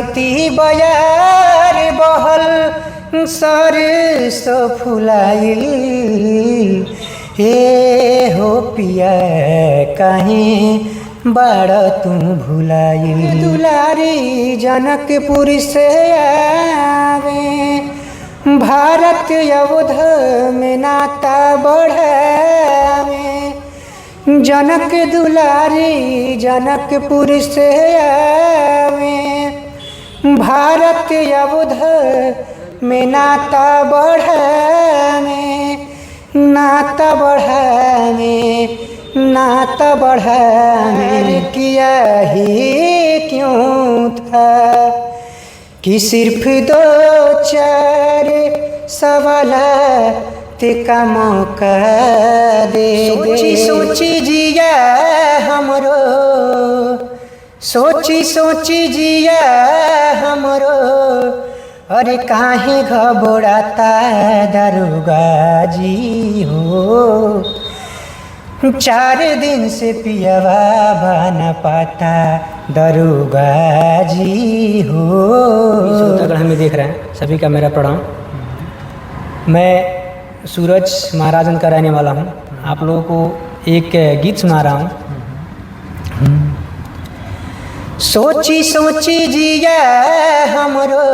बसंती बयार बहल सरसो फुलाइल हे हो पिया काहे बाड़ तू भुलाइल। दुलारी जनकपुर से आवे भारत अवध में नाता बढ़ावे। जनक दुलारी जनकपुर से आवे भारत अवध में नाता बढ़ावे। नाता बढ़ावे नाता बढ़ावे किया ही क्यों था कि सिर्फ दो चार सवाल का मौका दे। सोची सोची जिया हमरो सोची सोची जिया हमरो अरे काहे घबराता दरोगा जी हो। 4 दिन से पियवा बन पाता दरोगा जी हो। अगर हमें देख रहे हैं सभी का मेरा प्रणाम। मैं सूरज महाराजन का रहने वाला हूँ। आप लोगों को एक गीत सुना रहा हूँ। सोची सोची जिया हमरो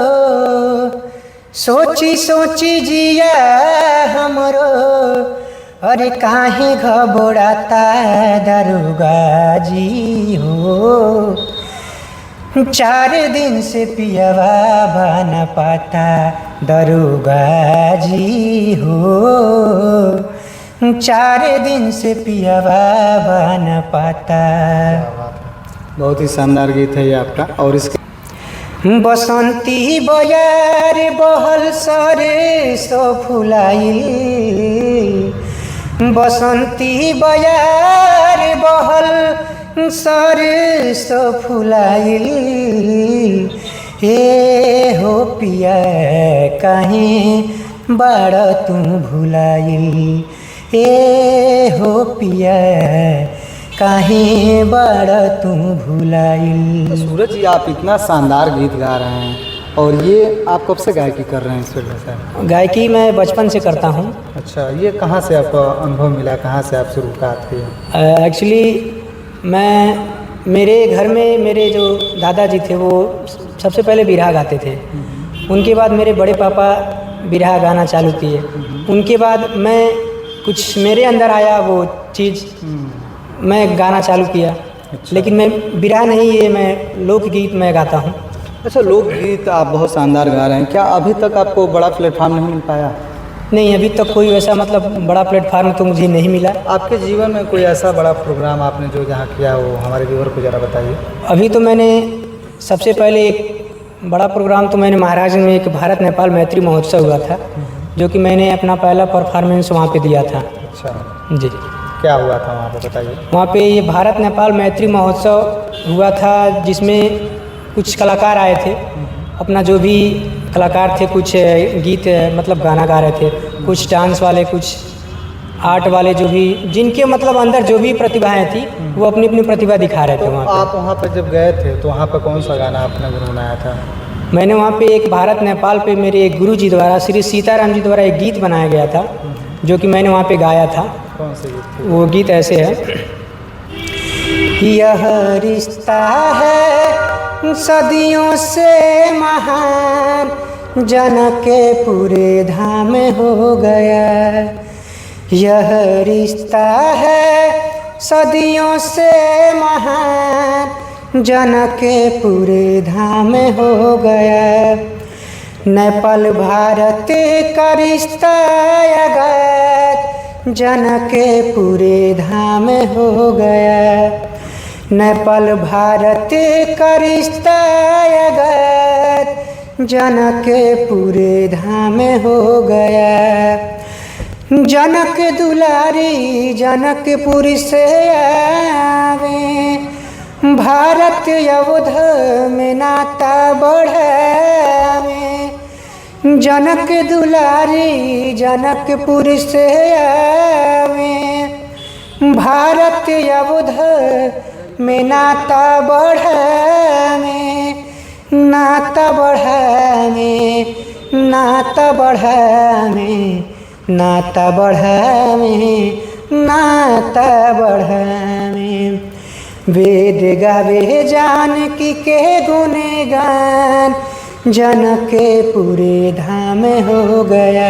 सोची सोची जिया हमरो अरे काहे घबराता दरोगा जी हो। 4 दिन से पियवा बन पाता दरोगा जी हो। 4 दिन से पियवा बन पाता। बहुत ही शानदार गीत है ये आपका। और इसके बसंती बयार बहल सरसो फुलाइल। बसंती बयार बहल सरसो फुलाइल हे हो पिया काहे बाड़ तू भुलाइल। हे हो पिया काहे बाड़ तू भुलाइल। सूरज जी आप इतना शानदार गीत गा रहे हैं और ये आप कब से गायकी कर रहे हैं इस वजह से? गायकी मैं बचपन से करता हूँ। अच्छा, ये कहाँ से आपको अनुभव मिला, कहाँ से आप शुरुआत की? एक्चुअली मैं मेरे घर में मेरे जो दादाजी थे वो सबसे पहले बिरहा गाते थे। उनके बाद मेरे बड़े पापा बिरहा गाना चालू किए। उनके बाद मैं कुछ मेरे अंदर आया वो चीज़, मैं गाना चालू किया। अच्छा। लेकिन मैं बिरहा नहीं, ये मैं लोकगीत मैं गाता हूँ। अच्छा, लोकगीत आप बहुत शानदार गा रहे हैं। क्या अभी तक आपको बड़ा प्लेटफार्म नहीं मिल पाया? नहीं, अभी तक कोई वैसा मतलब बड़ा प्लेटफार्म तो मुझे नहीं मिला। आपके जीवन में कोई ऐसा बड़ा प्रोग्राम आपने जो जहाँ किया हो, हमारे व्यूअर को ज़रा बताइए। अभी तो मैंने सबसे पहले एक बड़ा प्रोग्राम तो मैंने महाराज में एक भारत नेपाल मैत्री महोत्सव हुआ था, जो कि मैंने अपना पहला परफॉर्मेंस वहाँ पे दिया था। अच्छा जी, क्या हुआ था वहाँ पे बताइए। वहाँ पे ये भारत नेपाल मैत्री महोत्सव हुआ था, जिसमें कुछ कलाकार आए थे। अपना जो भी कलाकार थे, कुछ गीत मतलब गाना गा रहे थे, कुछ डांस वाले, कुछ आर्ट वाले, जो भी जिनके मतलब अंदर जो भी प्रतिभाएं थी वो अपनी अपनी प्रतिभा दिखा रहे थे वहाँ पे। आप वहाँ पर जब गए थे तो वहाँ पर कौन सा गाना आपने गुनगुनाया था? मैंने वहाँ पे एक भारत नेपाल पे मेरे एक गुरु जी द्वारा, श्री सीताराम जी द्वारा एक गीत बनाया गया था, जो कि मैंने वहाँ पे गाया था। कौन से गीत? वो गीत ऐसे है। यह रिश्ता है सदियों से महान, जनक के पूरे धाम हो गया। यह रिश्ता है सदियों से महान, जनक के पूरे धाम हो गया। नेपाल भारत का रिश्ता अगर जनक के पूरे धाम हो गया। नेपाल भारत का रिश्ता अगर जनक के पूरे धाम हो गया। जनक दुलारी जनकपुर से आवे, भारत अवध में नाता बढ़ावे। जनक दुलारी जनकपुर से आवे, भारत अवध में नाता बढ़ावे। नाता बढ़ावे, नाता बढ़ावे, नाता बढ़ावे, नाता बढ़ावे। वेद गावे जानकी के गुणगान, जनकपुर धाम हो गया।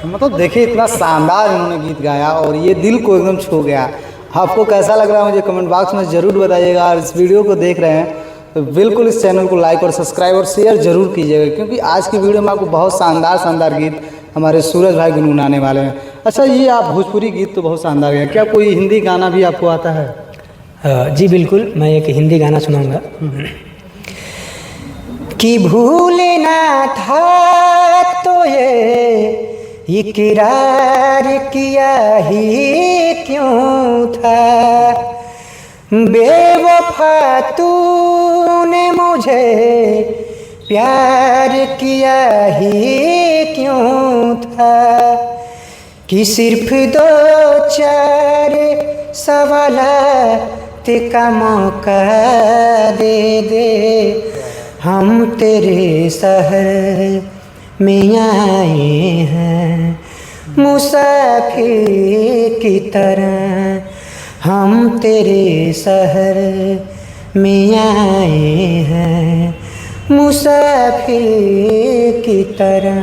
मतलब देखिए इतना शानदार इन्होंने गीत गाया और ये दिल को एकदम छू गया। आपको कैसा लग रहा है मुझे कमेंट बॉक्स में ज़रूर बताइएगा। और इस वीडियो को देख रहे हैं तो बिल्कुल इस चैनल को लाइक और सब्सक्राइब और शेयर ज़रूर कीजिएगा, क्योंकि आज की वीडियो में आपको बहुत शानदार गीत हमारे सूरज भाई गुनगुनाने वाले हैं। अच्छा, ये आप भोजपुरी गीत तो बहुत शानदार है, क्या कोई हिंदी गाना भी आपको आता है? जी बिल्कुल, मैं एक हिंदी गाना सुनाऊंगा। कि भूलना था तो ये इकरार किया ही क्यों था, बेवफा तूने मुझे प्यार किया ही क्यों था, कि सिर्फ 2-4 सवालात का मौका दे दे, हम तेरे शहर में आए हैं मुसाफिर की तरह, हम तेरे शहर में आए हैं मुसाफिर की तरह।